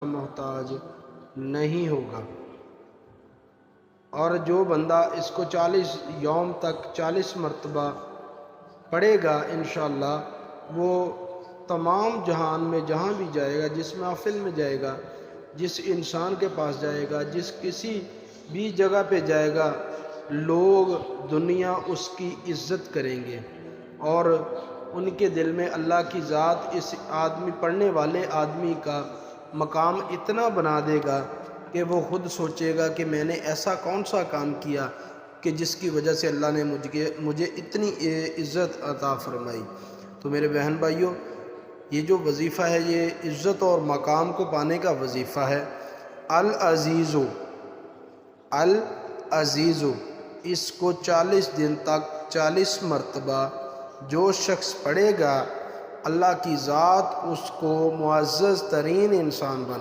محتاج نہیں ہوگا۔ اور جو بندہ اس کو 40 یوم تک 40 مرتبہ پڑھے گا انشاءاللہ، وہ تمام جہان میں جہاں بھی جائے گا، جس محفل میں جائے گا، جس انسان کے پاس جائے گا، جس کسی بھی جگہ پہ جائے گا، لوگ دنیا اس کی عزت کریں گے، اور ان کے دل میں اللہ کی ذات اس آدمی پڑھنے والے آدمی کا مقام اتنا بنا دے گا کہ وہ خود سوچے گا کہ میں نے ایسا کون سا کام کیا کہ جس کی وجہ سے اللہ نے مجھے اتنی عزت عطا فرمائی۔ تو میرے بہن بھائیوں، یہ جو وظیفہ ہے یہ عزت اور مقام کو پانے کا وظیفہ ہے۔ العزیزو، العزیزو، اس کو 40 دن تک 40 مرتبہ جو شخص پڑھے گا، اللہ کی ذات اس کو معزز ترین انسان بنا